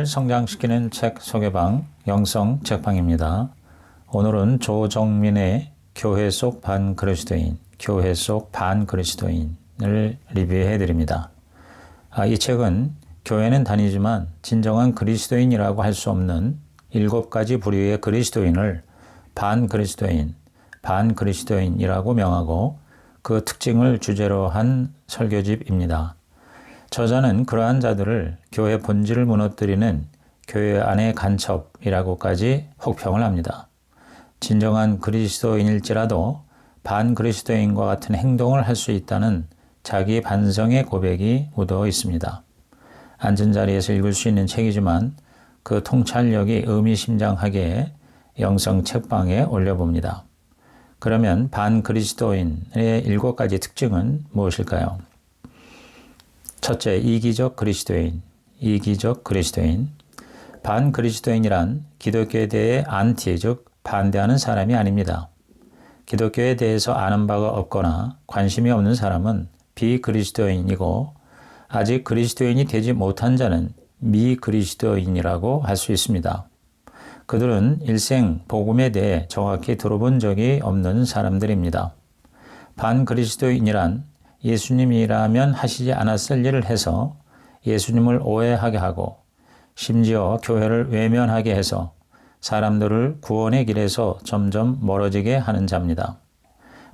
영혼을 성장시키는 책 소개방 영성 책방입니다. 오늘은 조정민의 교회 속 반그리스도인을 리뷰해 드립니다. 이 책은 교회는 다니지만 진정한 그리스도인이라고 할 수 없는 7가지 부류의 그리스도인을 반그리스도인이라고 명하고 그 특징을 주제로 한 설교집입니다. 저자는 그러한 자들을 교회 본질을 무너뜨리는 교회 안의 간첩이라고까지 혹평을 합니다. 진정한 그리스도인일지라도 반그리스도인과 같은 행동을 할 수 있다는 자기 반성의 고백이 묻어 있습니다. 앉은 자리에서 읽을 수 있는 책이지만 그 통찰력이 의미심장하게 영성 책방에 올려봅니다. 그러면 반그리스도인의 7가지 특징은 무엇일까요? 첫째, 이기적 그리스도인. 반그리스도인이란 기독교에 대해 안티, 즉 반대하는 사람이 아닙니다. 기독교에 대해서 아는 바가 없거나 관심이 없는 사람은 비그리스도인이고 아직 그리스도인이 되지 못한 자는 미그리스도인이라고 할 수 있습니다. 그들은 일생 복음에 대해 정확히 들어본 적이 없는 사람들입니다. 반그리스도인이란 예수님이라면 하시지 않았을 일을 해서 예수님을 오해하게 하고 심지어 교회를 외면하게 해서 사람들을 구원의 길에서 점점 멀어지게 하는 자입니다.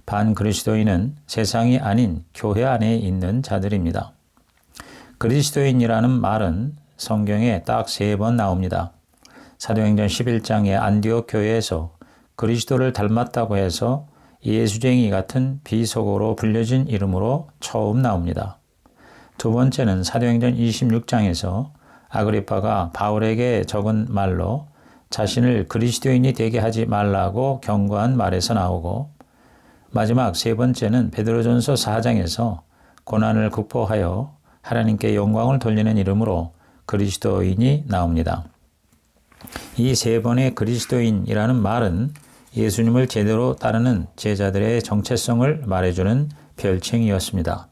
반그리스도인은 세상이 아닌 교회 안에 있는 자들입니다. 그리스도인이라는 말은 성경에 딱 3번 나옵니다. 사도행전 11장의 안디옥 교회에서 그리스도를 닮았다고 해서 예수쟁이 같은 비속어로 불려진 이름으로 처음 나옵니다. 두 번째는 사도행전 26장에서 아그리파가 바울에게 적은 말로 자신을 그리스도인이 되게 하지 말라고 경고한 말에서 나오고, 마지막 3번째는 베드로전서 4장에서 고난을 극복하여 하나님께 영광을 돌리는 이름으로 그리스도인이 나옵니다. 이 3번의 그리스도인이라는 말은 예수님을 제대로 따르는 제자들의 정체성을 말해주는 별칭이었습니다.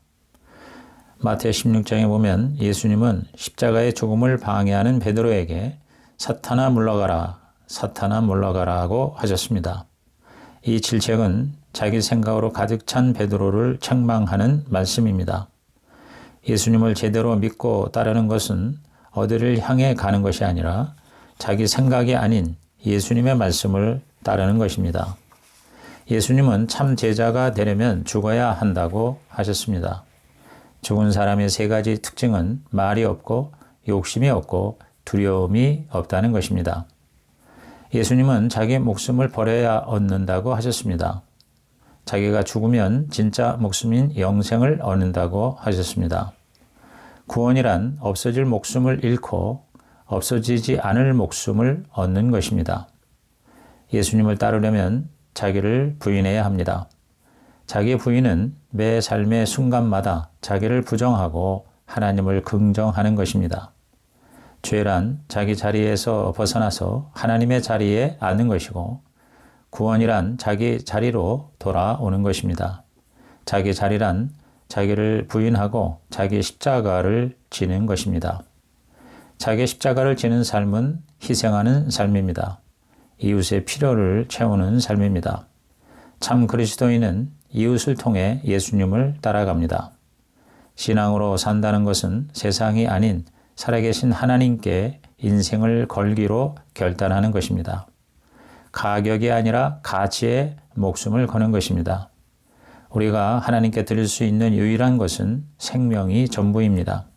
마태오 16장에 보면 예수님은 십자가의 죽음을 방해하는 베드로에게 사탄아 물러가라고 하셨습니다. 이 질책은 자기 생각으로 가득 찬 베드로를 책망하는 말씀입니다. 예수님을 제대로 믿고 따르는 것은 어디를 향해 가는 것이 아니라 자기 생각이 아닌 예수님의 말씀을 따르는 것입니다. 예수님은 참 제자가 되려면 죽어야 한다고 하셨습니다. 죽은 사람의 3가지 특징은 말이 없고 욕심이 없고 두려움이 없다는 것입니다. 예수님은 자기 목숨을 버려야 얻는다고 하셨습니다. 자기가 죽으면 진짜 목숨인 영생을 얻는다고 하셨습니다. 구원이란 없어질 목숨을 잃고 없어지지 않을 목숨을 얻는 것입니다. 예수님을 따르려면 자기를 부인해야 합니다. 자기 부인은 매 삶의 순간마다 자기를 부정하고 하나님을 긍정하는 것입니다. 죄란 자기 자리에서 벗어나서 하나님의 자리에 앉는 것이고, 구원이란 자기 자리로 돌아오는 것입니다. 자기 자리란 자기를 부인하고 자기 십자가를 지는 것입니다. 자기 십자가를 지는 삶은 희생하는 삶입니다. 이웃의 필요를 채우는 삶입니다. 참 그리스도인은 이웃을 통해 예수님을 따라갑니다. 신앙으로 산다는 것은 세상이 아닌 살아계신 하나님께 인생을 걸기로 결단하는 것입니다. 가격이 아니라 가치에 목숨을 거는 것입니다. 우리가 하나님께 드릴 수 있는 유일한 것은 생명이 전부입니다.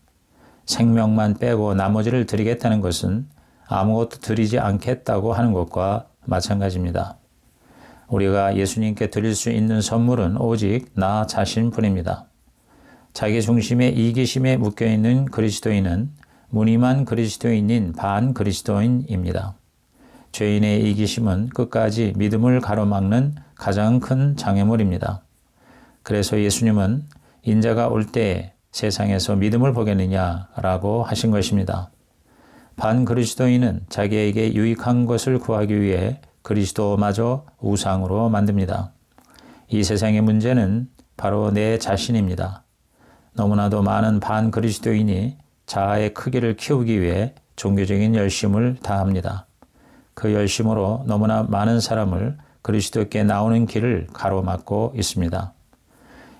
생명만 빼고 나머지를 드리겠다는 것은 아무것도 드리지 않겠다고 하는 것과 마찬가지입니다. 우리가 예수님께 드릴 수 있는 선물은 오직 나 자신뿐입니다. 자기 중심의 이기심에 묶여있는 그리스도인은 무늬만 그리스도인인 반그리스도인입니다. 죄인의 이기심은 끝까지 믿음을 가로막는 가장 큰 장애물입니다. 그래서 예수님은 인자가 올 때에 세상에서 믿음을 보겠느냐라고 하신 것입니다. 반그리스도인은 자기에게 유익한 것을 구하기 위해 그리스도마저 우상으로 만듭니다. 이 세상의 문제는 바로 내 자신입니다. 너무나도 많은 반그리스도인이 자아의 크기를 키우기 위해 종교적인 열심을 다합니다. 그 열심으로 너무나 많은 사람을 그리스도께 나오는 길을 가로막고 있습니다.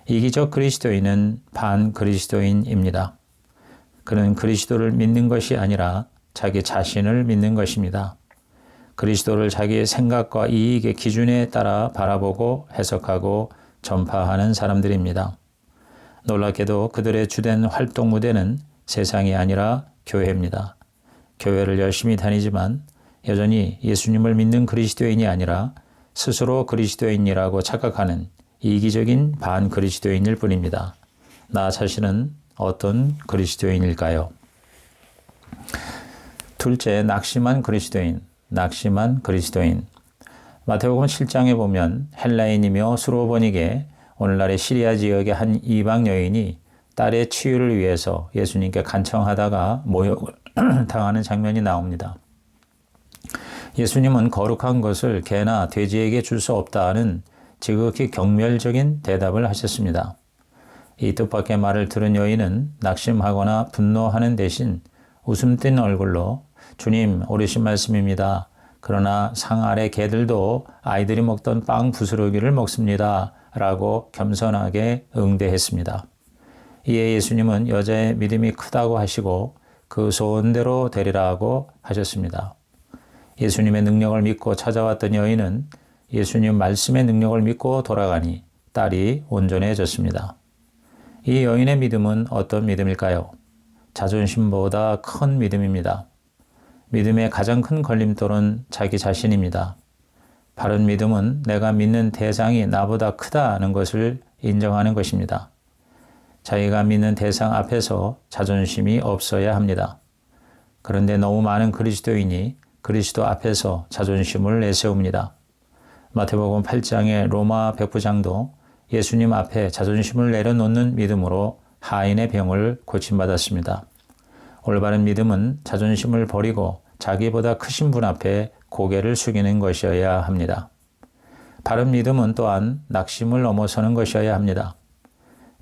이기적 그리스도인은 반그리스도인입니다. 그는 그리스도를 믿는 것이 아니라 자기 자신을 믿는 것입니다. 그리스도를 자기의 생각과 이익의 기준에 따라 바라보고 해석하고 전파하는 사람들입니다. 놀랍게도 그들의 주된 활동 무대는 세상이 아니라 교회입니다. 교회를 열심히 다니지만 여전히 예수님을 믿는 그리스도인이 아니라 스스로 그리스도인이라고 착각하는 이기적인 반그리스도인일 뿐입니다. 나 자신은 어떤 그리스도인일까요? 둘째, 낙심한 그리스도인. 마태복음 7장에 보면 헬라인이며 수로보닉에 오늘날의 시리아 지역의 한 이방 여인이 딸의 치유를 위해서 예수님께 간청하다가 모욕을 당하는 장면이 나옵니다. 예수님은 거룩한 것을 개나 돼지에게 줄 수 없다는 지극히 경멸적인 대답을 하셨습니다. 이 뜻밖의 말을 들은 여인은 낙심하거나 분노하는 대신 웃음 띤 얼굴로 주님, 옳으신 말씀입니다. 그러나 상 아래 개들도 아이들이 먹던 빵 부스러기를 먹습니다. 라고 겸손하게 응대했습니다. 이에 예수님은 여자의 믿음이 크다고 하시고 그 소원대로 되리라고 하셨습니다. 예수님의 능력을 믿고 찾아왔던 여인은 예수님 말씀의 능력을 믿고 돌아가니 딸이 온전해졌습니다. 이 여인의 믿음은 어떤 믿음일까요? 자존심보다 큰 믿음입니다. 믿음의 가장 큰 걸림돌은 자기 자신입니다. 바른 믿음은 내가 믿는 대상이 나보다 크다는 것을 인정하는 것입니다. 자기가 믿는 대상 앞에서 자존심이 없어야 합니다. 그런데 너무 많은 그리스도인이 그리스도 앞에서 자존심을 내세웁니다. 마태복음 8장의 로마 백부장도 예수님 앞에 자존심을 내려놓는 믿음으로 하인의 병을 고침받았습니다. 올바른 믿음은 자존심을 버리고 자기보다 크신 분 앞에 고개를 숙이는 것이어야 합니다. 바른 믿음은 또한 낙심을 넘어서는 것이어야 합니다.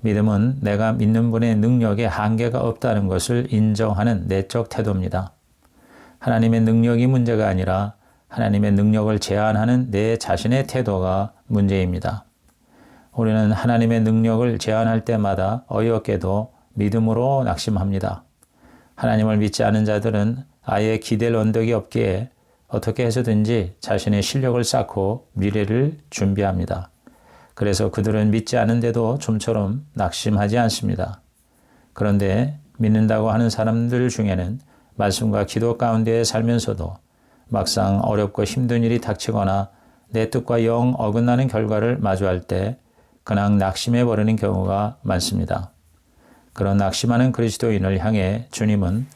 믿음은 내가 믿는 분의 능력에 한계가 없다는 것을 인정하는 내적 태도입니다. 하나님의 능력이 문제가 아니라 하나님의 능력을 제한하는 내 자신의 태도가 문제입니다. 우리는 하나님의 능력을 제한할 때마다 어이없게도 믿음으로 낙심합니다. 하나님을 믿지 않은 자들은 아예 기댈 언덕이 없기에 어떻게 해서든지 자신의 실력을 쌓고 미래를 준비합니다. 그래서 그들은 믿지 않은데도 좀처럼 낙심하지 않습니다. 그런데 믿는다고 하는 사람들 중에는 말씀과 기도 가운데 살면서도 막상 어렵고 힘든 일이 닥치거나 내 뜻과 영 어긋나는 결과를 마주할 때 그냥 낙심해버리는 경우가 많습니다. 그런 낙심하는 그리스도인을 향해 주님은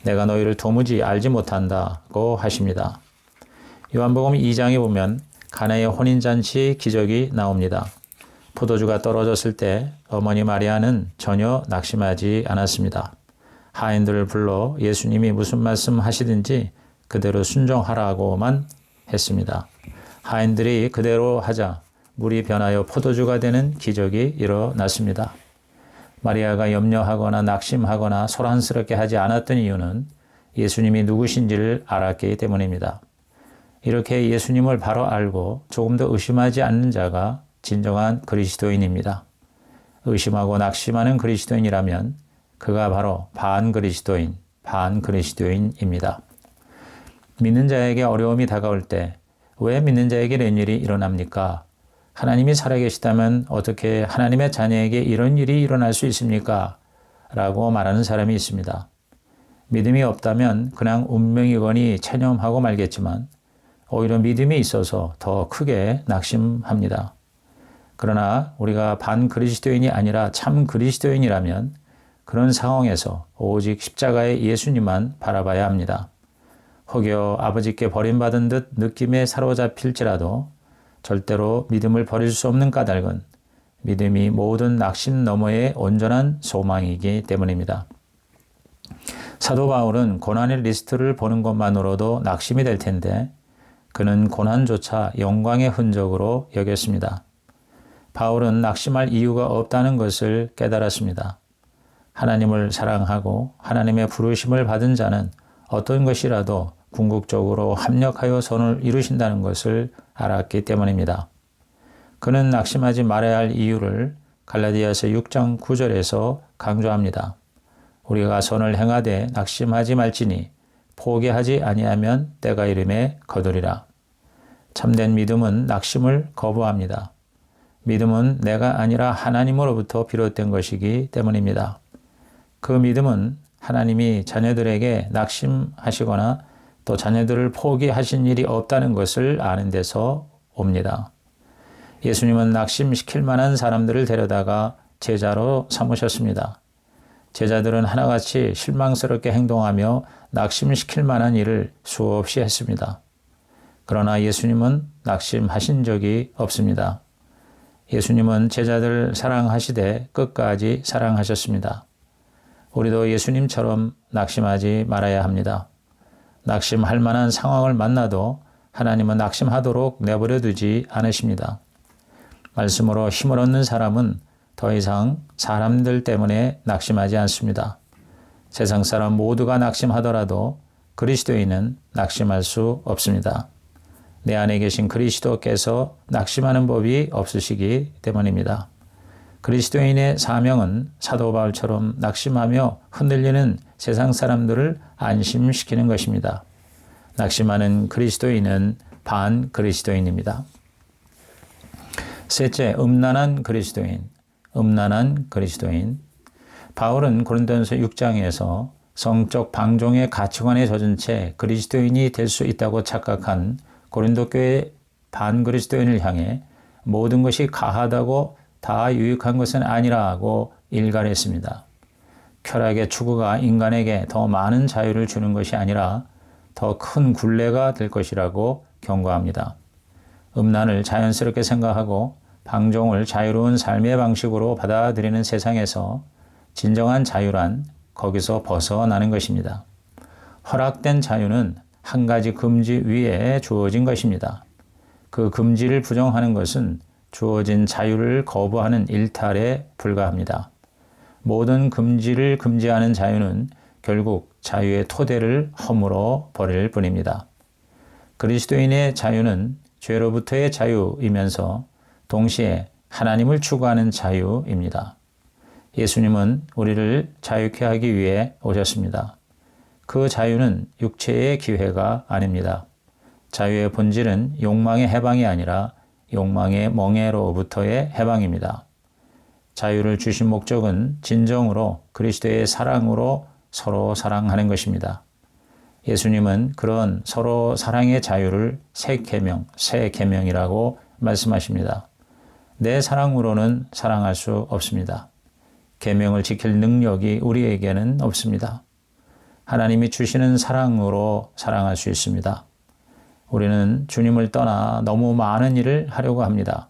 내가 너희를 도무지 알지 못한다고 하십니다. 요한복음 2장에 보면 가나의 혼인잔치 기적이 나옵니다. 포도주가 떨어졌을 때 어머니 마리아는 전혀 낙심하지 않았습니다. 하인들을 불러 예수님이 무슨 말씀 하시든지 그대로 순종하라고만 했습니다. 하인들이 그대로 하자 물이 변하여 포도주가 되는 기적이 일어났습니다. 마리아가 염려하거나 낙심하거나 소란스럽게 하지 않았던 이유는 예수님이 누구신지를 알았기 때문입니다. 이렇게 예수님을 바로 알고 조금 더 의심하지 않는 자가 진정한 그리스도인입니다. 의심하고 낙심하는 그리스도인이라면 그가 바로 반그리스도인입니다. 믿는 자에게 어려움이 다가올 때 왜 믿는 자에게 이런 일이 일어납니까? 하나님이 살아계시다면 어떻게 하나님의 자녀에게 이런 일이 일어날 수 있습니까? 라고 말하는 사람이 있습니다. 믿음이 없다면 그냥 운명이거니 체념하고 말겠지만 오히려 믿음이 있어서 더 크게 낙심합니다. 그러나 우리가 반그리스도인이 아니라 참 그리스도인이라면 그런 상황에서 오직 십자가의 예수님만 바라봐야 합니다. 혹여 아버지께 버림받은 듯 느낌에 사로잡힐지라도 절대로 믿음을 버릴 수 없는 까닭은 믿음이 모든 낙심 너머의 온전한 소망이기 때문입니다. 사도 바울은 고난의 리스트를 보는 것만으로도 낙심이 될 텐데 그는 고난조차 영광의 흔적으로 여겼습니다. 바울은 낙심할 이유가 없다는 것을 깨달았습니다. 하나님을 사랑하고 하나님의 부르심을 받은 자는 어떤 것이라도 궁극적으로 합력하여 선을 이루신다는 것을 알았기 때문입니다. 그는 낙심하지 말아야 할 이유를 갈라디아서 6장 9절에서 강조합니다. 우리가 선을 행하되 낙심하지 말지니 포기하지 아니하면 때가 이름에 거두리라. 참된 믿음은 낙심을 거부합니다. 믿음은 내가 아니라 하나님으로부터 비롯된 것이기 때문입니다. 그 믿음은 하나님이 자녀들에게 낙심하시거나 또 자녀들을 포기하신 일이 없다는 것을 아는 데서 옵니다. 예수님은 낙심시킬 만한 사람들을 데려다가 제자로 삼으셨습니다. 제자들은 하나같이 실망스럽게 행동하며 낙심시킬 만한 일을 수없이 했습니다. 그러나 예수님은 낙심하신 적이 없습니다. 예수님은 제자들을 사랑하시되 끝까지 사랑하셨습니다. 우리도 예수님처럼 낙심하지 말아야 합니다. 낙심할 만한 상황을 만나도 하나님은 낙심하도록 내버려 두지 않으십니다. 말씀으로 힘을 얻는 사람은 더 이상 사람들 때문에 낙심하지 않습니다. 세상 사람 모두가 낙심하더라도 그리스도인은 낙심할 수 없습니다. 내 안에 계신 그리스도께서 낙심하는 법이 없으시기 때문입니다. 그리스도인의 사명은 사도 바울처럼 낙심하며 흔들리는 세상 사람들을 안심시키는 것입니다. 낙심하는 그리스도인은 반 그리스도인입니다. 셋째, 음란한 그리스도인. 음란한 그리스도인. 바울은 고린도전서 6장에서 성적 방종의 가치관에 젖은 채 그리스도인이 될 수 있다고 착각한 고린도 교회 반그리스도인을 향해 모든 것이 가하다고 다 유익한 것은 아니라고 일갈했습니다. 쾌락의 추구가 인간에게 더 많은 자유를 주는 것이 아니라 더 큰 굴레가 될 것이라고 경고합니다. 음란을 자연스럽게 생각하고 방종을 자유로운 삶의 방식으로 받아들이는 세상에서 진정한 자유란 거기서 벗어나는 것입니다. 허락된 자유는 한 가지 금지 위에 주어진 것입니다. 그 금지를 부정하는 것은 주어진 자유를 거부하는 일탈에 불과합니다. 모든 금지를 금지하는 자유는 결국 자유의 토대를 허물어 버릴 뿐입니다. 그리스도인의 자유는 죄로부터의 자유이면서 동시에 하나님을 추구하는 자유입니다. 예수님은 우리를 자유케 하기 위해 오셨습니다. 그 자유는 육체의 기회가 아닙니다. 자유의 본질은 욕망의 해방이 아니라 욕망의 멍해로부터의 해방입니다. 자유를 주신 목적은 진정으로 그리스도의 사랑으로 서로 사랑하는 것입니다. 예수님은 그런 서로 사랑의 자유를 새 계명이라고 말씀하십니다. 내 사랑으로는 사랑할 수 없습니다. 계명을 지킬 능력이 우리에게는 없습니다. 하나님이 주시는 사랑으로 사랑할 수 있습니다. 우리는 주님을 떠나 너무 많은 일을 하려고 합니다.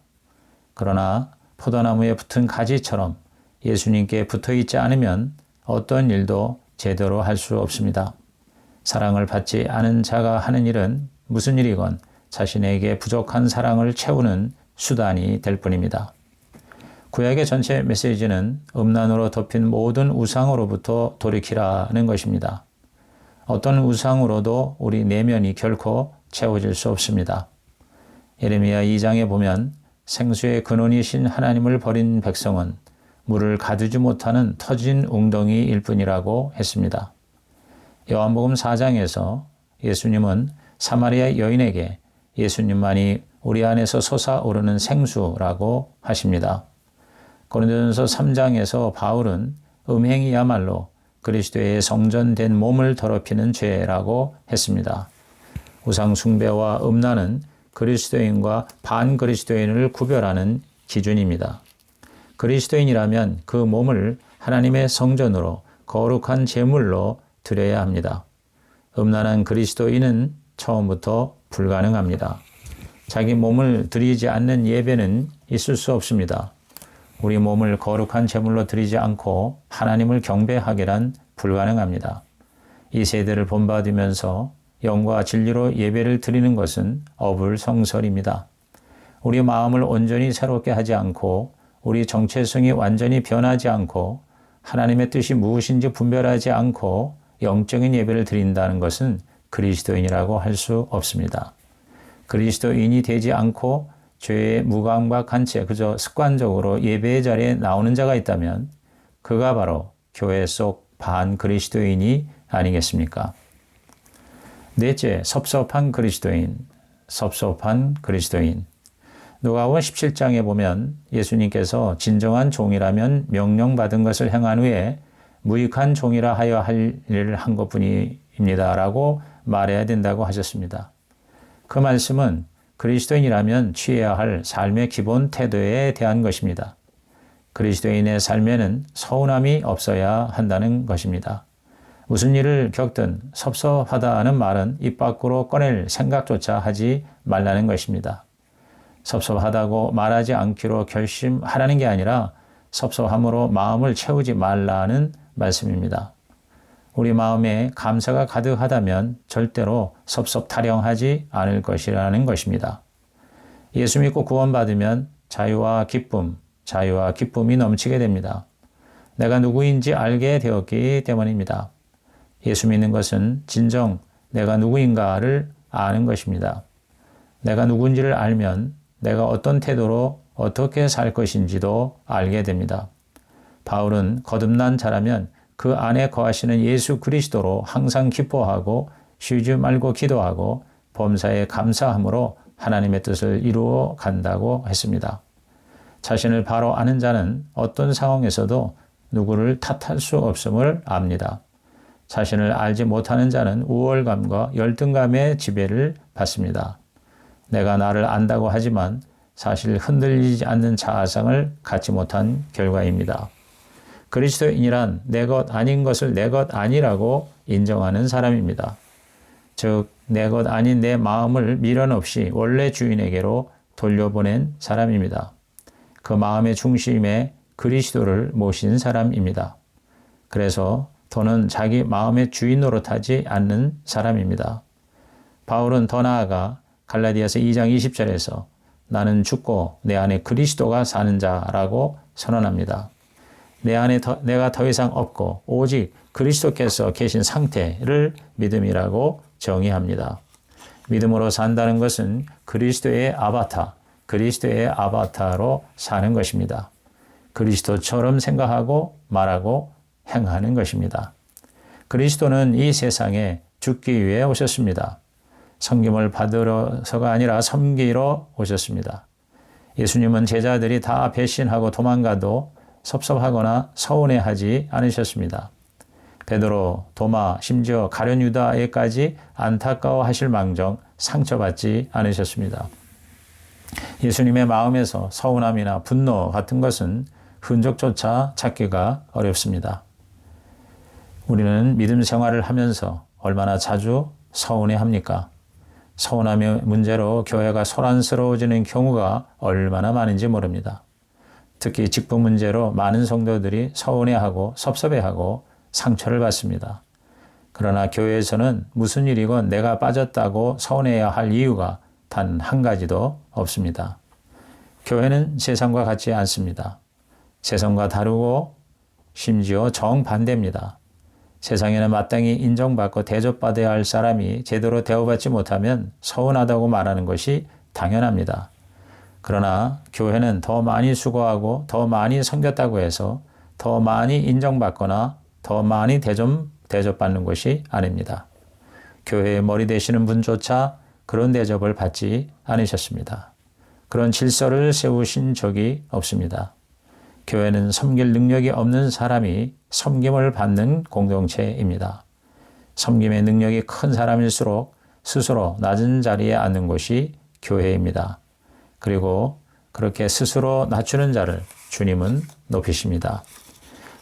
그러나 포도나무에 붙은 가지처럼 예수님께 붙어 있지 않으면 어떤 일도 제대로 할 수 없습니다. 사랑을 받지 않은 자가 하는 일은 무슨 일이건 자신에게 부족한 사랑을 채우는 수단이 될 뿐입니다. 구약의 전체 메시지는 음란으로 덮인 모든 우상으로부터 돌이키라는 것입니다. 어떤 우상으로도 우리 내면이 결코 채워질 수 없습니다. 예레미야 2장에 보면 생수의 근원이신 하나님을 버린 백성은 물을 가두지 못하는 터진 웅덩이일 뿐이라고 했습니다. 요한복음 4장에서 예수님은 사마리아 여인에게 예수님만이 우리 안에서 솟아오르는 생수라고 하십니다. 고린도전서 3장에서 바울은 음행이야말로 그리스도의 성전된 몸을 더럽히는 죄라고 했습니다. 우상 숭배와 음란은 그리스도인과 반그리스도인을 구별하는 기준입니다. 그리스도인이라면 그 몸을 하나님의 성전으로 거룩한 제물로 드려야 합니다. 음란한 그리스도인은 처음부터 불가능합니다. 자기 몸을 드리지 않는 예배는 있을 수 없습니다. 우리 몸을 거룩한 제물로 드리지 않고 하나님을 경배하기란 불가능합니다. 이 세대를 본받으면서 영과 진리로 예배를 드리는 것은 어불성설입니다. 우리 마음을 온전히 새롭게 하지 않고 우리 정체성이 완전히 변하지 않고 하나님의 뜻이 무엇인지 분별하지 않고 영적인 예배를 드린다는 것은 그리스도인이라고 할 수 없습니다. 그리스도인이 되지 않고 죄에 무감각한 채 그저 습관적으로 예배의 자리에 나오는 자가 있다면 그가 바로 교회 속 반그리스도인이 아니겠습니까? 넷째, 섭섭한 그리스도인. 누가복음 17장에 보면 예수님께서 진정한 종이라면 명령받은 것을 행한 후에 무익한 종이라 하여 할 일을 한 것뿐입니다 라고 말해야 된다고 하셨습니다. 그 말씀은 그리스도인이라면 취해야 할 삶의 기본 태도에 대한 것입니다. 그리스도인의 삶에는 서운함이 없어야 한다는 것입니다. 무슨 일을 겪든 섭섭하다는 말은 입 밖으로 꺼낼 생각조차 하지 말라는 것입니다. 섭섭하다고 말하지 않기로 결심하라는 게 아니라 섭섭함으로 마음을 채우지 말라는 말씀입니다. 우리 마음에 감사가 가득하다면 절대로 섭섭타령하지 않을 것이라는 것입니다. 예수 믿고 구원받으면 자유와 기쁨이 넘치게 됩니다. 내가 누구인지 알게 되었기 때문입니다. 예수 믿는 것은 진정 내가 누구인가를 아는 것입니다. 내가 누군지를 알면 내가 어떤 태도로 어떻게 살 것인지도 알게 됩니다. 바울은 거듭난 자라면 그 안에 거하시는 예수 그리스도로 항상 기뻐하고 쉬지 말고 기도하고 범사에 감사함으로 하나님의 뜻을 이루어 간다고 했습니다. 자신을 바로 아는 자는 어떤 상황에서도 누구를 탓할 수 없음을 압니다. 자신을 알지 못하는 자는 우월감과 열등감의 지배를 받습니다. 내가 나를 안다고 하지만 사실 흔들리지 않는 자아상을 갖지 못한 결과입니다. 그리스도인이란 내 것 아닌 것을 내 것 아니라고 인정하는 사람입니다. 즉, 내 것 아닌 내 마음을 미련 없이 원래 주인에게로 돌려보낸 사람입니다. 그 마음의 중심에 그리스도를 모신 사람입니다. 그래서 더는 자기 마음의 주인 노릇하지 않는 사람입니다. 바울은 더 나아가 갈라디아서 2장 20절에서 나는 죽고 내 안에 그리스도가 사는 자라고 선언합니다. 내 안에 내가 더 이상 없고 오직 그리스도께서 계신 상태를 믿음이라고 정의합니다. 믿음으로 산다는 것은 그리스도의 아바타로 사는 것입니다. 그리스도처럼 생각하고 말하고 행하는 것입니다. 그리스도는 이 세상에 죽기 위해 오셨습니다. 섬김을 받으러서가 아니라 섬기러 오셨습니다. 예수님은 제자들이 다 배신하고 도망가도 섭섭하거나 서운해하지 않으셨습니다. 베드로, 도마, 심지어 가룟 유다에까지 안타까워하실 망정 상처받지 않으셨습니다. 예수님의 마음에서 서운함이나 분노 같은 것은 흔적조차 찾기가 어렵습니다. 우리는 믿음 생활을 하면서 얼마나 자주 서운해합니까? 서운함의 문제로 교회가 소란스러워지는 경우가 얼마나 많은지 모릅니다. 특히 직분 문제로 많은 성도들이 서운해하고 섭섭해하고 상처를 받습니다. 그러나 교회에서는 무슨 일이건 내가 빠졌다고 서운해야 할 이유가 단 한 가지도 없습니다. 교회는 세상과 같지 않습니다. 세상과 다르고 심지어 정반대입니다. 세상에는 마땅히 인정받고 대접받아야 할 사람이 제대로 대우받지 못하면 서운하다고 말하는 것이 당연합니다. 그러나 교회는 더 많이 수고하고 더 많이 섬겼다고 해서 더 많이 인정받거나 더 많이 대접받는 것이 아닙니다. 교회의 머리 되시는 분조차 그런 대접을 받지 않으셨습니다. 그런 질서를 세우신 적이 없습니다. 교회는 섬길 능력이 없는 사람이 섬김을 받는 공동체입니다. 섬김의 능력이 큰 사람일수록 스스로 낮은 자리에 앉는 곳이 교회입니다. 그리고 그렇게 스스로 낮추는 자를 주님은 높이십니다.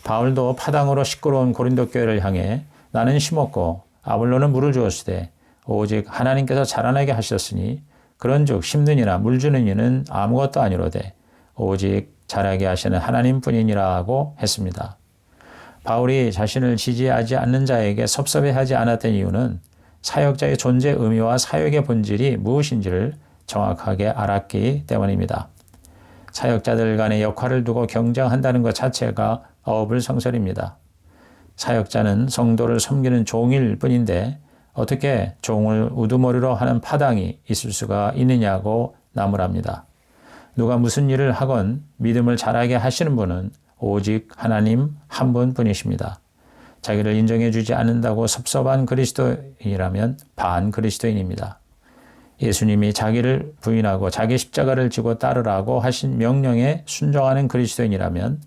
바울도 파당으로 시끄러운 고린도 교회를 향해 나는 심었고 아볼로는 물을 주었으되 오직 하나님께서 자라나게 하셨으니 그런즉 심는 이나 물 주는 이는 아무것도 아니로되 오직 자라게 하시는 하나님뿐이니라고 했습니다. 바울이 자신을 지지하지 않는 자에게 섭섭해하지 않았던 이유는 사역자의 존재 의미와 사역의 본질이 무엇인지를 정확하게 알았기 때문입니다. 사역자들 간의 역할을 두고 경쟁한다는 것 자체가 어불성설입니다. 사역자는 성도를 섬기는 종일 뿐인데 어떻게 종을 우두머리로 하는 파당이 있을 수가 있느냐고 나무랍니다. 누가 무슨 일을 하건 믿음을 자라게 하시는 분은 오직 하나님 한 분뿐이십니다. 자기를 인정해 주지 않는다고 섭섭한 그리스도인이라면 반 그리스도인입니다. 예수님이 자기를 부인하고 자기 십자가를 지고 따르라고 하신 명령에 순종하는 그리스도인이라면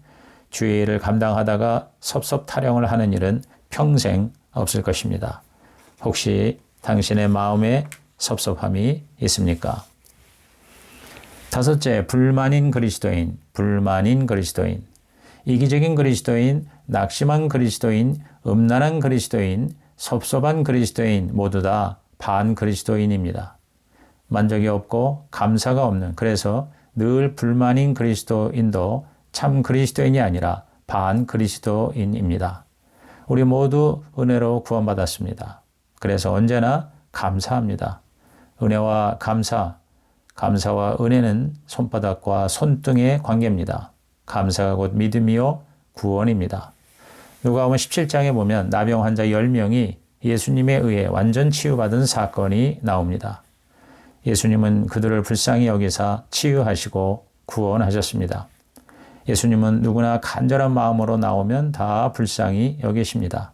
주의 일을 감당하다가 섭섭 타령을 하는 일은 평생 없을 것입니다. 혹시 당신의 마음에 섭섭함이 있습니까? 다섯째, 불만인 그리스도인, 불만인 그리스도인. 이기적인 그리스도인, 낙심한 그리스도인, 음란한 그리스도인, 섭섭한 그리스도인 모두 다 반 그리스도인입니다. 만족이 없고 감사가 없는, 그래서 늘 불만인 그리스도인도 참 그리스도인이 아니라 반 그리스도인입니다. 우리 모두 은혜로 구원받았습니다. 그래서 언제나 감사합니다. 은혜와 감사와 은혜는 손바닥과 손등의 관계입니다. 감사가 곧 믿음이요 구원입니다. 누가복음 17장에 보면 나병 환자 10명이 예수님에 의해 완전 치유받은 사건이 나옵니다. 예수님은 그들을 불쌍히 여기사 치유하시고 구원하셨습니다. 예수님은 누구나 간절한 마음으로 나오면 다 불쌍히 여기십니다.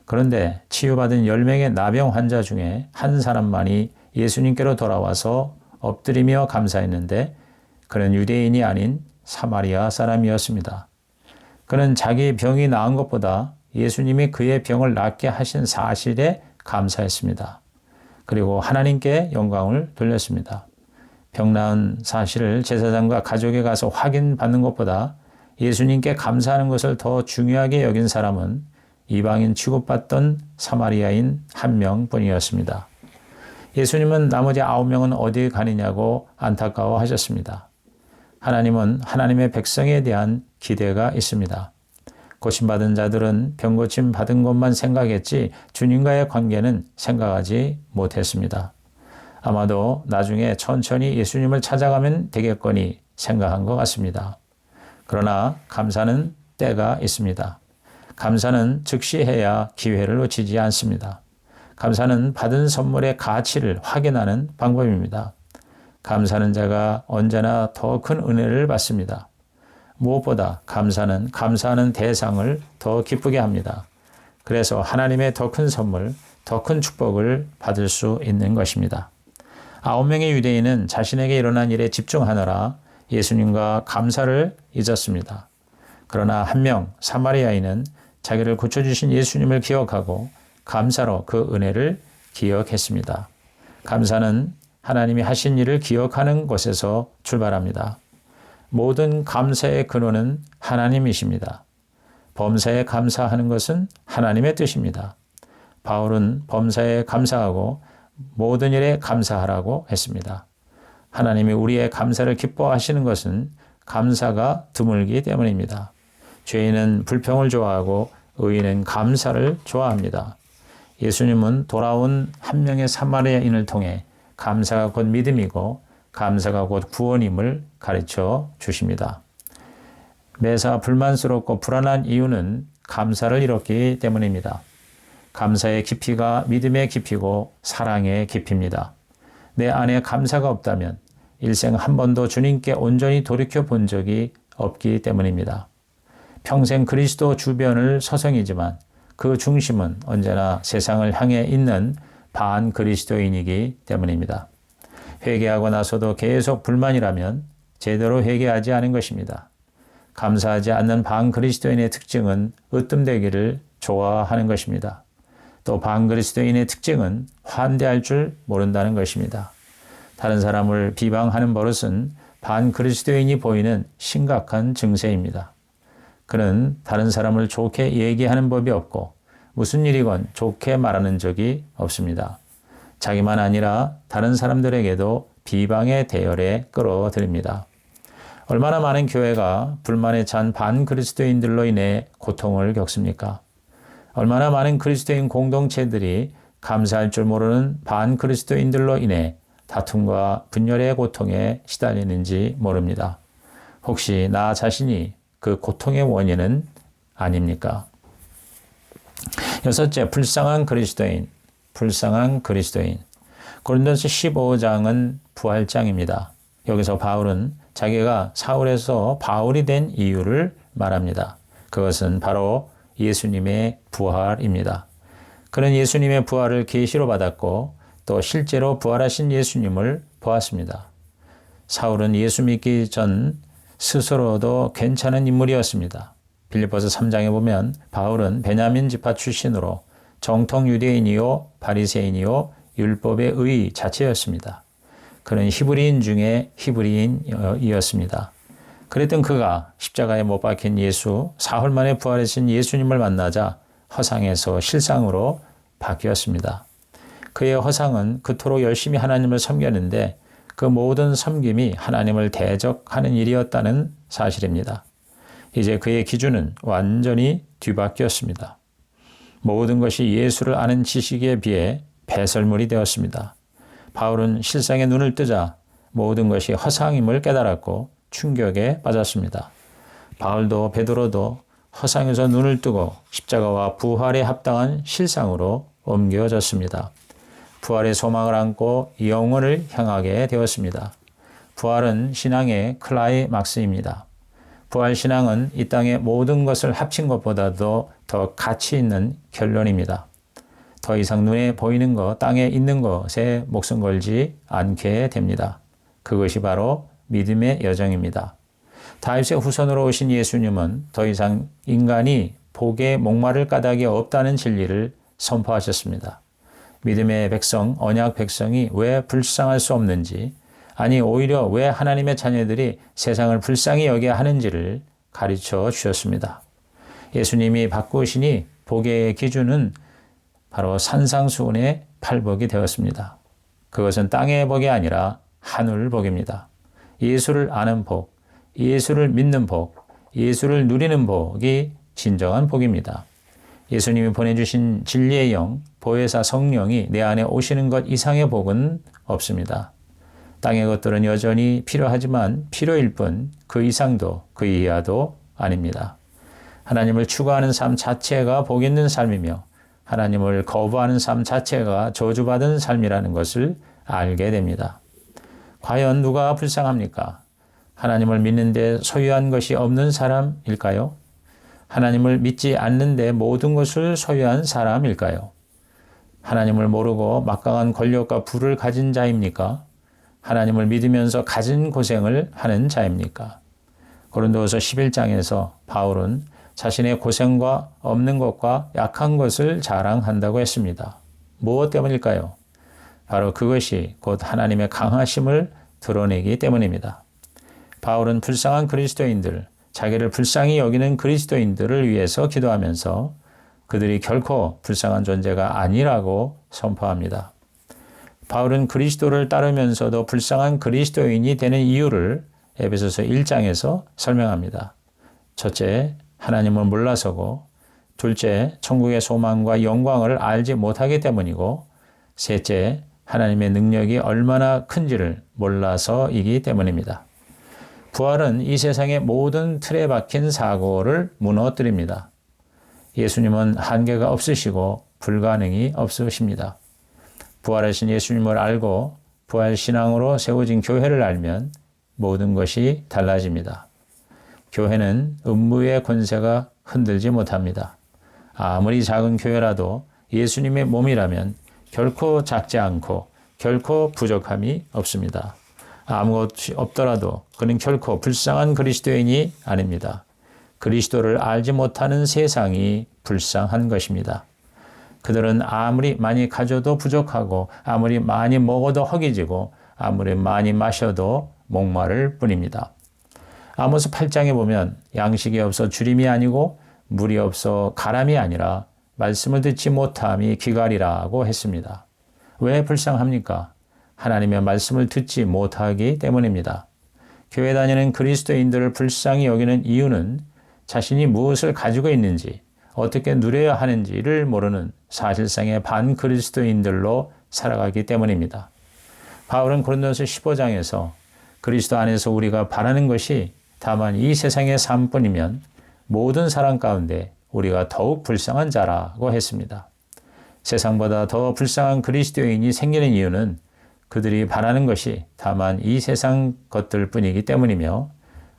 그런데 치유받은 10명의 나병 환자 중에 한 사람만이 예수님께로 돌아와서 엎드리며 감사했는데 그는 유대인이 아닌 사마리아 사람이었습니다. 그는 자기 병이 나은 것보다 예수님이 그의 병을 낫게 하신 사실에 감사했습니다. 그리고 하나님께 영광을 돌렸습니다. 병 나은 사실을 제사장과 가족에 가서 확인받는 것보다 예수님께 감사하는 것을 더 중요하게 여긴 사람은 이방인 취급받던 사마리아인 한 명뿐이었습니다. 예수님은 나머지 9명은 어디 가느냐고 안타까워하셨습니다. 하나님은 하나님의 백성에 대한 기대가 있습니다. 고침받은 자들은 병고침 받은 것만 생각했지 주님과의 관계는 생각하지 못했습니다. 아마도 나중에 천천히 예수님을 찾아가면 되겠거니 생각한 것 같습니다. 그러나 감사는 때가 있습니다. 감사는 즉시 해야 기회를 놓치지 않습니다. 감사는 받은 선물의 가치를 확인하는 방법입니다. 감사하는 자가 언제나 더 큰 은혜를 받습니다. 무엇보다 감사는 감사하는 대상을 더 기쁘게 합니다. 그래서 하나님의 더 큰 선물, 더 큰 축복을 받을 수 있는 것입니다. 9명의 유대인은 자신에게 일어난 일에 집중하느라 예수님과 감사를 잊었습니다. 그러나 한 명 사마리아인은 자기를 고쳐주신 예수님을 기억하고 감사로 그 은혜를 기억했습니다. 감사는 하나님이 하신 일을 기억하는 곳에서 출발합니다. 모든 감사의 근원은 하나님이십니다. 범사에 감사하는 것은 하나님의 뜻입니다. 바울은 범사에 감사하고 모든 일에 감사하라고 했습니다. 하나님이 우리의 감사를 기뻐하시는 것은 감사가 드물기 때문입니다. 죄인은 불평을 좋아하고 의인은 감사를 좋아합니다. 예수님은 돌아온 한 명의 사마리아인을 통해 감사가 곧 믿음이고 감사가 곧 구원임을 가르쳐 주십니다. 매사 불만스럽고 불안한 이유는 감사를 잃었기 때문입니다. 감사의 깊이가 믿음의 깊이고 사랑의 깊이입니다. 내 안에 감사가 없다면 일생 한 번도 주님께 온전히 돌이켜 본 적이 없기 때문입니다. 평생 그리스도 주변을 서성이지만 그 중심은 언제나 세상을 향해 있는 반 그리스도인이기 때문입니다. 회개하고 나서도 계속 불만이라면 제대로 회개하지 않은 것입니다. 감사하지 않는 반 그리스도인의 특징은 으뜸되기를 좋아하는 것입니다. 또 반 그리스도인의 특징은 환대할 줄 모른다는 것입니다. 다른 사람을 비방하는 버릇은 반 그리스도인이 보이는 심각한 증세입니다. 그는 다른 사람을 좋게 얘기하는 법이 없고 무슨 일이건 좋게 말하는 적이 없습니다. 자기만 아니라 다른 사람들에게도 비방의 대열에 끌어들입니다. 얼마나 많은 교회가 불만에 찬 반 그리스도인들로 인해 고통을 겪습니까? 얼마나 많은 그리스도인 공동체들이 감사할 줄 모르는 반 그리스도인들로 인해 다툼과 분열의 고통에 시달리는지 모릅니다. 혹시 나 자신이 그 고통의 원인은 아닙니까? 6째, 불쌍한 그리스도인. 불쌍한 그리스도인. 고린도서 15장은 부활장입니다. 여기서 바울은 자기가 사울에서 바울이 된 이유를 말합니다. 그것은 바로 예수님의 부활입니다. 그는 예수님의 부활을 계시로 받았고 또 실제로 부활하신 예수님을 보았습니다. 사울은 예수 믿기 전 스스로도 괜찮은 인물이었습니다. 빌립보서 3장에 보면 바울은 베냐민 지파 출신으로 정통 유대인이요 바리새인이요 율법의 의 자체였습니다. 그는 히브리인 중에 히브리인이었습니다. 그랬던 그가 십자가에 못 박힌 예수, 사흘 만에 부활하신 예수님을 만나자 허상에서 실상으로 바뀌었습니다. 그의 허상은 그토록 열심히 하나님을 섬겼는데 그 모든 섬김이 하나님을 대적하는 일이었다는 사실입니다. 이제 그의 기준은 완전히 뒤바뀌었습니다. 모든 것이 예수를 아는 지식에 비해 배설물이 되었습니다. 바울은 실상의 눈을 뜨자 모든 것이 허상임을 깨달았고 충격에 빠졌습니다. 바울도 베드로도 허상에서 눈을 뜨고 십자가와 부활에 합당한 실상으로 옮겨졌습니다. 부활의 소망을 안고 영원을 향하게 되었습니다. 부활은 신앙의 클라이막스입니다. 부활신앙은 이 땅의 모든 것을 합친 것보다도 더 가치 있는 결론입니다. 더 이상 눈에 보이는 것, 땅에 있는 것에 목숨 걸지 않게 됩니다. 그것이 바로 믿음의 여정입니다. 다윗의 후손으로 오신 예수님은 더 이상 인간이 복에 목마를 까닭이 없다는 진리를 선포하셨습니다. 믿음의 백성, 언약 백성이 왜 불쌍할 수 없는지, 아니 오히려 왜 하나님의 자녀들이 세상을 불쌍히 여겨야 하는지를 가르쳐 주셨습니다. 예수님이 바꾸시니 복의 기준은 바로 산상수훈의 팔복이 되었습니다. 그것은 땅의 복이 아니라 하늘 복입니다. 예수를 아는 복, 예수를 믿는 복, 예수를 누리는 복이 진정한 복입니다. 예수님이 보내주신 진리의 영, 보혜사 성령이 내 안에 오시는 것 이상의 복은 없습니다. 땅의 것들은 여전히 필요하지만 필요일 뿐 그 이상도 그 이하도 아닙니다. 하나님을 추구하는 삶 자체가 복 있는 삶이며 하나님을 거부하는 삶 자체가 저주받은 삶이라는 것을 알게 됩니다. 과연 누가 불쌍합니까? 하나님을 믿는데 소유한 것이 없는 사람일까요? 하나님을 믿지 않는데 모든 것을 소유한 사람일까요? 하나님을 모르고 막강한 권력과 부를 가진 자입니까? 하나님을 믿으면서 가진 고생을 하는 자입니까? 고린도후서 11장에서 바울은 자신의 고생과 없는 것과 약한 것을 자랑한다고 했습니다. 무엇 때문일까요? 바로 그것이 곧 하나님의 강하심을 드러내기 때문입니다. 바울은 불쌍한 그리스도인들, 자기를 불쌍히 여기는 그리스도인들을 위해서 기도하면서 그들이 결코 불쌍한 존재가 아니라고 선포합니다. 바울은 그리스도를 따르면서도 불쌍한 그리스도인이 되는 이유를 에베소서 1장에서 설명합니다. 첫째, 하나님을 몰라서고, 둘째, 천국의 소망과 영광을 알지 못하기 때문이고, 셋째, 하나님의 능력이 얼마나 큰지를 몰라서이기 때문입니다. 부활은 이 세상의 모든 틀에 박힌 사고를 무너뜨립니다. 예수님은 한계가 없으시고 불가능이 없으십니다. 부활하신 예수님을 알고 부활신앙으로 세워진 교회를 알면 모든 것이 달라집니다. 교회는 음부의 권세가 흔들지 못합니다. 아무리 작은 교회라도 예수님의 몸이라면 결코 작지 않고 결코 부족함이 없습니다. 아무것이 없더라도 그는 결코 불쌍한 그리스도인이 아닙니다. 그리스도를 알지 못하는 세상이 불쌍한 것입니다. 그들은 아무리 많이 가져도 부족하고 아무리 많이 먹어도 허기지고 아무리 많이 마셔도 목마를 뿐입니다. 아모스 8장에 보면 양식이 없어 주림이 아니고 물이 없어 가람이 아니라 말씀을 듣지 못함이 기갈이라고 했습니다. 왜 불쌍합니까? 하나님의 말씀을 듣지 못하기 때문입니다. 교회 다니는 그리스도인들을 불쌍히 여기는 이유는 자신이 무엇을 가지고 있는지, 어떻게 누려야 하는지를 모르는 사실상의 반그리스도인들로 살아가기 때문입니다. 바울은 고린도서 15장에서 그리스도 안에서 우리가 바라는 것이 다만 이 세상의 삶뿐이면 모든 사람 가운데 우리가 더욱 불쌍한 자라고 했습니다. 세상보다 더 불쌍한 그리스도인이 생기는 이유는 그들이 바라는 것이 다만 이 세상 것들 뿐이기 때문이며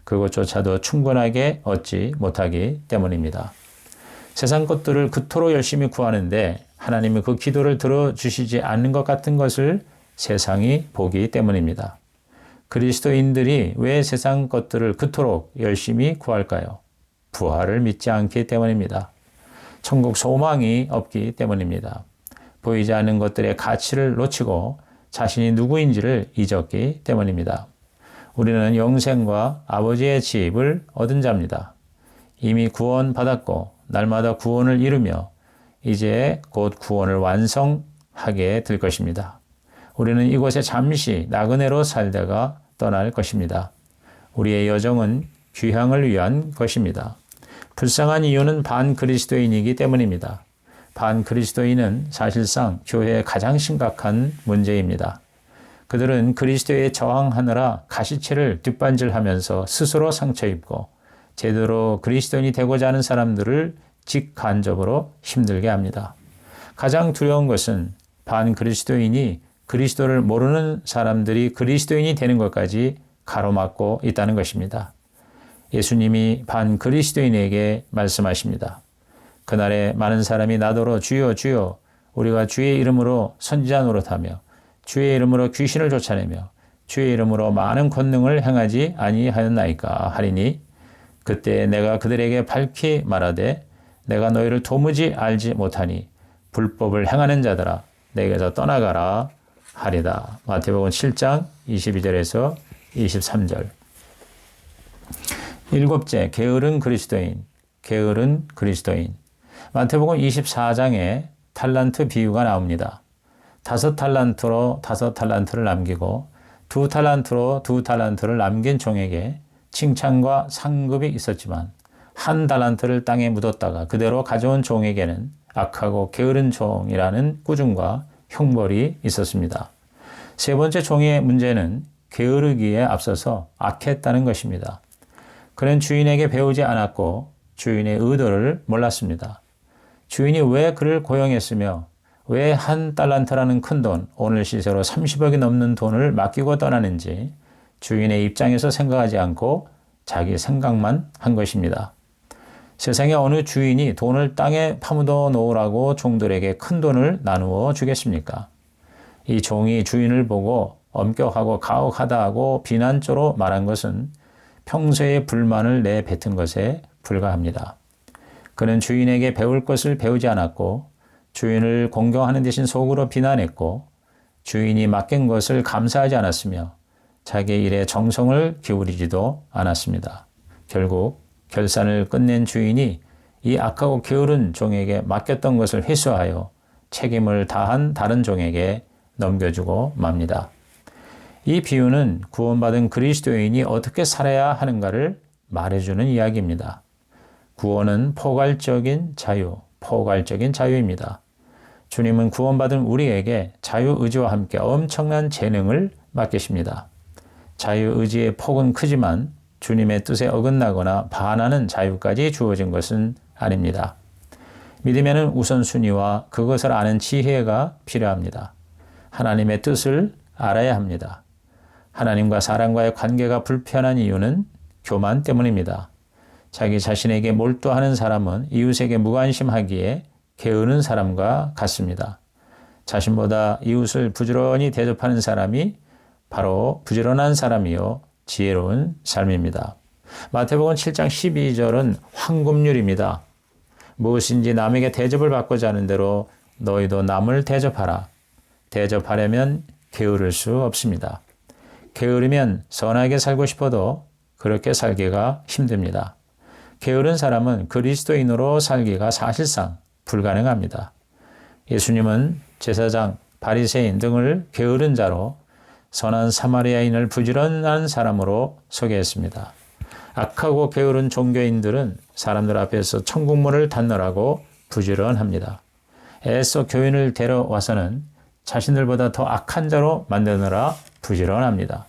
그것조차도 충분하게 얻지 못하기 때문입니다. 세상 것들을 그토록 열심히 구하는데 하나님이 그 기도를 들어주시지 않는 것 같은 것을 세상이 보기 때문입니다. 그리스도인들이 왜 세상 것들을 그토록 열심히 구할까요? 부활을 믿지 않기 때문입니다. 천국 소망이 없기 때문입니다. 보이지 않는 것들의 가치를 놓치고 자신이 누구인지를 잊었기 때문입니다. 우리는 영생과 아버지의 지입을 얻은 자입니다. 이미 구원받았고 날마다 구원을 이루며 이제 곧 구원을 완성하게 될 것입니다. 우리는 이곳에 잠시 나그네로 살다가 떠날 것입니다. 우리의 여정은 귀향을 위한 것입니다. 불쌍한 이유는 반그리스도인이기 때문입니다. 반그리스도인은 사실상 교회의 가장 심각한 문제입니다. 그들은 그리스도에 저항하느라 가시체를 뒷반질하면서 스스로 상처 입고 제대로 그리스도인이 되고자 하는 사람들을 직간접으로 힘들게 합니다. 가장 두려운 것은 반그리스도인이 그리스도를 모르는 사람들이 그리스도인이 되는 것까지 가로막고 있다는 것입니다. 예수님이 반그리스도인에게 말씀하십니다. 그날에 많은 사람이 나더러 주여 주여 우리가 주의 이름으로 선지자 노릇하며 주의 이름으로 귀신을 쫓아내며 주의 이름으로 많은 권능을 행하지 아니하였나이까 하리니 그때 내가 그들에게 밝히 말하되 내가 너희를 도무지 알지 못하니 불법을 행하는 자들아 내게서 떠나가라 하리다. 마태복음 7장 22절에서 23절. 일곱째, 게으른 그리스도인. 게으른 그리스도인. 마태복음 24장에 탈란트 비유가 나옵니다. 5달란트로 5달란트를 남기고 2달란트로 2달란트를 남긴 종에게 칭찬과 상급이 있었지만 1달란트를 땅에 묻었다가 그대로 가져온 종에게는 악하고 게으른 종이라는 꾸중과 형벌이 있었습니다. 세 번째 종의 문제는 게으르기에 앞서서 악했다는 것입니다. 그는 주인에게 배우지 않았고 주인의 의도를 몰랐습니다. 주인이 왜 그를 고용했으며 왜 1달란트라는 큰 돈, 오늘 시세로 30억이 넘는 돈을 맡기고 떠나는지 주인의 입장에서 생각하지 않고 자기 생각만 한 것입니다. 세상에 어느 주인이 돈을 땅에 파묻어 놓으라고 종들에게 큰 돈을 나누어 주겠습니까? 이 종이 주인을 보고 엄격하고 가혹하다고 비난조로 말한 것은 평소의 불만을 내뱉은 것에 불과합니다. 그는 주인에게 배울 것을 배우지 않았고 주인을 공경하는 대신 속으로 비난했고 주인이 맡긴 것을 감사하지 않았으며 자기의 일에 정성을 기울이지도 않았습니다. 결국 결산을 끝낸 주인이 이 악하고 게으른 종에게 맡겼던 것을 회수하여 책임을 다한 다른 종에게 넘겨주고 맙니다. 이 비유는 구원받은 그리스도인이 어떻게 살아야 하는가를 말해주는 이야기입니다. 구원은 포괄적인 자유입니다. 주님은 구원받은 우리에게 자유의지와 함께 엄청난 재능을 맡기십니다. 자유의지의 폭은 크지만 주님의 뜻에 어긋나거나 반하는 자유까지 주어진 것은 아닙니다. 믿음에는 우선순위와 그것을 아는 지혜가 필요합니다. 하나님의 뜻을 알아야 합니다. 하나님과 사람과의 관계가 불편한 이유는 교만 때문입니다. 자기 자신에게 몰두하는 사람은 이웃에게 무관심하기에 게으른 사람과 같습니다. 자신보다 이웃을 부지런히 대접하는 사람이 바로 부지런한 사람이요 지혜로운 삶입니다. 마태복음 7장 12절은 황금률입니다. 무엇인지 남에게 대접을 받고자 하는 대로 너희도 남을 대접하라. 대접하려면 게으를 수 없습니다. 게으르면 선하게 살고 싶어도 그렇게 살기가 힘듭니다. 게으른 사람은 그리스도인으로 살기가 사실상 불가능합니다. 예수님은 제사장, 바리새인 등을 게으른 자로 선한 사마리아인을 부지런한 사람으로 소개했습니다. 악하고 게으른 종교인들은 사람들 앞에서 천국문을 닫느라고 부지런합니다. 애써 교인을 데려와서는 자신들보다 더 악한 자로 만드느라 부지런합니다.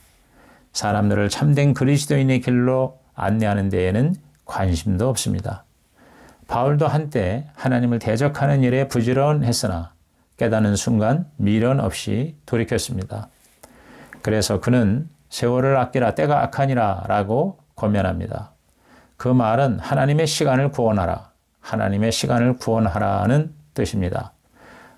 사람들을 참된 그리스도인의 길로 안내하는 데에는 관심도 없습니다. 바울도 한때 하나님을 대적하는 일에 부지런했으나 깨닫는 순간 미련 없이 돌이켰습니다. 그래서 그는 세월을 아끼라 때가 악하니라 라고 권면합니다. 그 말은 하나님의 시간을 구원하라, 하나님의 시간을 구원하라는 뜻입니다.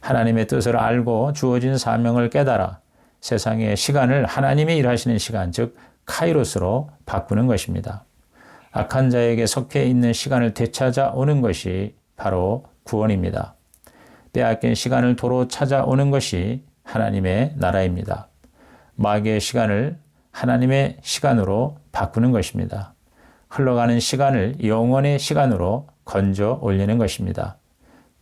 하나님의 뜻을 알고 주어진 사명을 깨달아 세상의 시간을 하나님이 일하시는 시간, 즉 카이로스로 바꾸는 것입니다. 악한 자에게 속해 있는 시간을 되찾아오는 것이 바로 구원입니다. 빼앗긴 시간을 도로 찾아오는 것이 하나님의 나라입니다. 마귀의 시간을 하나님의 시간으로 바꾸는 것입니다. 흘러가는 시간을 영원의 시간으로 건져 올리는 것입니다.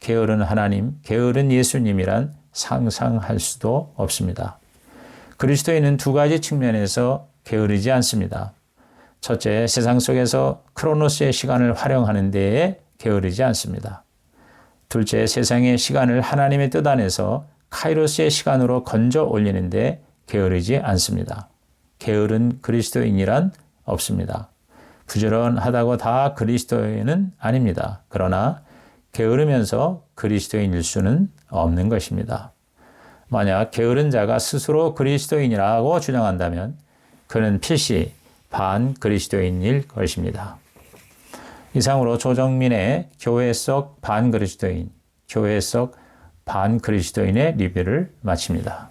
게으른 하나님, 게으른 예수님이란 상상할 수도 없습니다. 그리스도인은 두 가지 측면에서 게으르지 않습니다. 첫째, 세상 속에서 크로노스의 시간을 활용하는 데에 게으르지 않습니다. 둘째, 세상의 시간을 하나님의 뜻 안에서 카이로스의 시간으로 건져 올리는 데 게으르지 않습니다. 게으른 그리스도인이란 없습니다. 부지런하다고 다 그리스도인은 아닙니다. 그러나 게으르면서 그리스도인일 수는 없는 것입니다. 만약 게으른 자가 스스로 그리스도인이라고 주장한다면 그는 필시 반그리스도인일 것입니다. 이상으로 조정민의 교회 속 반그리스도인, 교회 속 반그리스도인의 리뷰를 마칩니다.